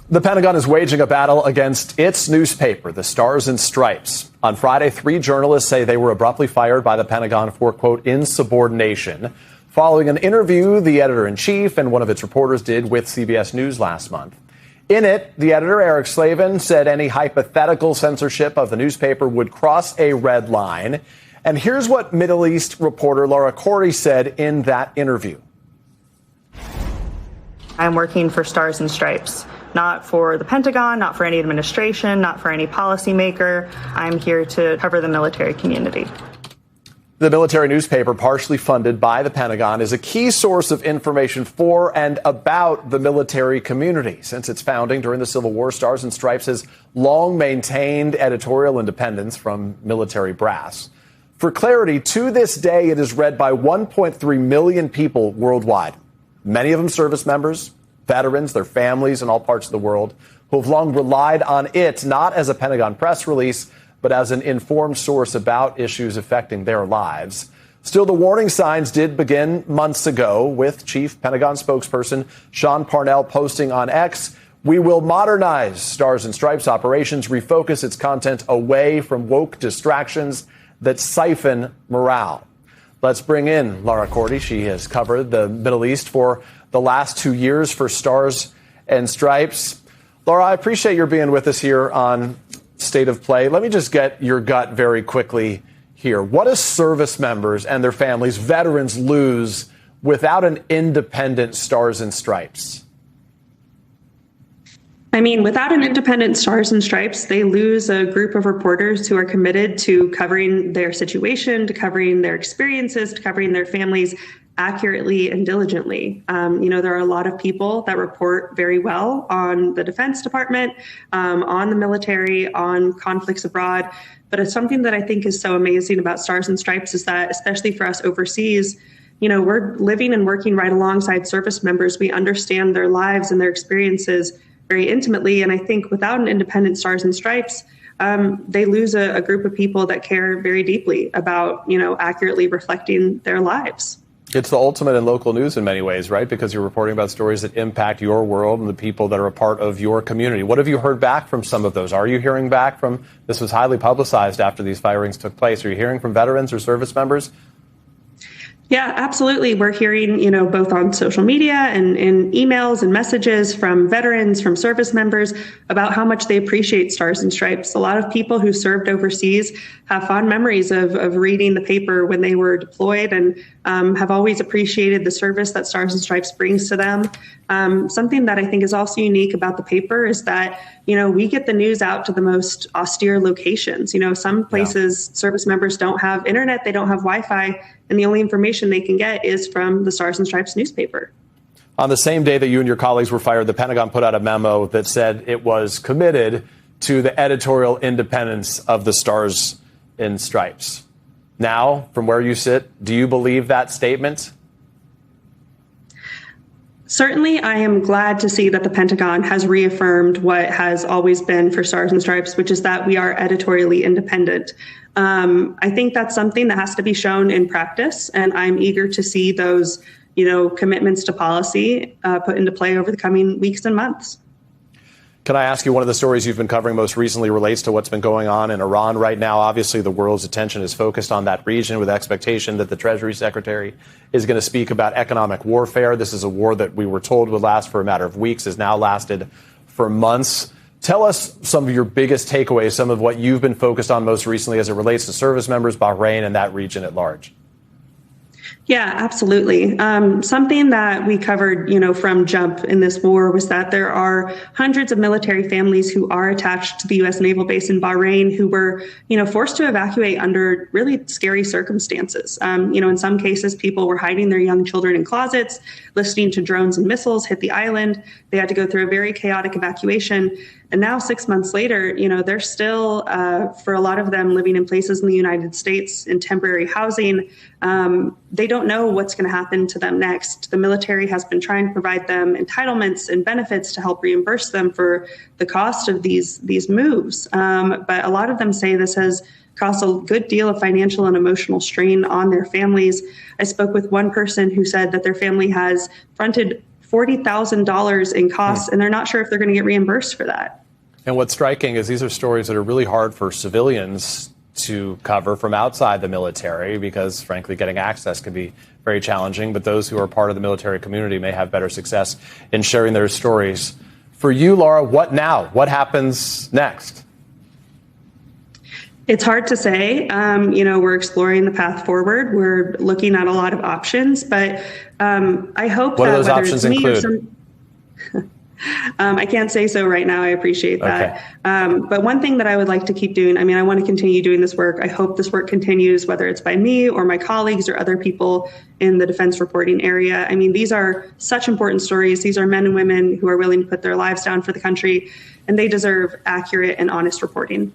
The Pentagon is waging a battle against its newspaper, the Stars and Stripes. On Friday, 3 journalists say they were abruptly fired by the Pentagon for, quote, insubordination, following an interview the editor-in-chief and one of its reporters did with CBS News last month. In it, the editor, Eric Slavin, said any hypothetical censorship of the newspaper would cross a red line. And here's what Middle East reporter Laura Corey said in that interview. I'm working for Stars and Stripes, not for the Pentagon, not for any administration, not for any policymaker. I'm here to cover the military community. The military newspaper, partially funded by the Pentagon, is a key source of information for and about the military community. Since its founding during the Civil War, Stars and Stripes has long maintained editorial independence from military brass. For clarity, to this day, it is read by 1.3 million people worldwide. Many of them service members, veterans, their families in all parts of the world, who have long relied on it, not as a Pentagon press release, but as an informed source about issues affecting their lives. Still, the warning signs did begin months ago, with Chief Pentagon spokesperson Sean Parnell posting on X, "We will modernize Stars and Stripes operations, refocus its content away from woke distractions that siphon morale." Let's bring in Laura Cordy. She has covered the Middle East for the last 2 years for Stars and Stripes. Laura, I appreciate your being with us here on State of Play. Let me just get your gut very quickly here. What do service members and their families, veterans, lose without an independent Stars and Stripes? I mean, without an independent Stars and Stripes, they lose a group of reporters who are committed to covering their situation, to covering their experiences, to covering their families accurately and diligently. There are a lot of people that report very well on the Defense Department, on the military, on conflicts abroad. But it's something that I think is so amazing about Stars and Stripes is that, especially for us overseas, we're living and working right alongside service members. We understand their lives and their experiences very intimately. And I think without an independent Stars and Stripes, they lose a group of people that care very deeply about, accurately reflecting their lives. It's the ultimate in local news in many ways, right? Because you're reporting about stories that impact your world and the people that are a part of your community. What have you heard back from some of those? Are you hearing back from, this was highly publicized after these firings took place, are you hearing from veterans or service members? Yeah, absolutely. We're hearing, both on social media and in emails and messages from veterans, from service members about how much they appreciate Stars and Stripes. A lot of people who served overseas have fond memories of reading the paper when they were deployed and have always appreciated the service that Stars and Stripes brings to them. Something that I think is also unique about the paper is that, we get the news out to the most austere locations. Some places service members don't have internet, they don't have Wi-Fi, and the only information they can get is from the Stars and Stripes newspaper. On the same day that you and your colleagues were fired, the Pentagon put out a memo that said it was committed to the editorial independence of the Stars and Stripes. Now, from where you sit, do you believe that statement? Certainly, I am glad to see that the Pentagon has reaffirmed what has always been for Stars and Stripes, which is that we are editorially independent. I think that's something that has to be shown in practice, and I'm eager to see those, commitments to policy put into play over the coming weeks and months. Can I ask you, one of the stories you've been covering most recently relates to what's been going on in Iran right now. Obviously, the world's attention is focused on that region with expectation that the Treasury Secretary is going to speak about economic warfare. This is a war that we were told would last for a matter of weeks, has now lasted for months. Tell us some of your biggest takeaways, some of what you've been focused on most recently as it relates to service members, Bahrain, and that region at large. Yeah, absolutely. Something that we covered, from jump in this war was that there are hundreds of military families who are attached to the U.S. naval base in Bahrain who were, forced to evacuate under really scary circumstances. In some cases, people were hiding their young children in closets, listening to drones and missiles hit the island. They had to go through a very chaotic evacuation. And now 6 months later, they're still, for a lot of them, living in places in the United States in temporary housing. They don't know what's going to happen to them next. The military has been trying to provide them entitlements and benefits to help reimburse them for the cost of these moves. But a lot of them say this has caused a good deal of financial and emotional strain on their families. I spoke with one person who said that their family has fronted $40,000 in costs, and they're not sure if they're going to get reimbursed for that. And what's striking is these are stories that are really hard for civilians to cover from outside the military because, frankly, getting access can be very challenging. But those who are part of the military community may have better success in sharing their stories. For you, Laura, what now? What happens next? It's hard to say. We're exploring the path forward. We're looking at a lot of options, but I hope what that do those whether options it's me include? or some, I can't say so right now. I appreciate that. Okay. But one thing that I would like to keep doing, I want to continue doing this work. I hope this work continues, whether it's by me or my colleagues or other people in the defense reporting area. These are such important stories. These are men and women who are willing to put their lives down for the country, and they deserve accurate and honest reporting.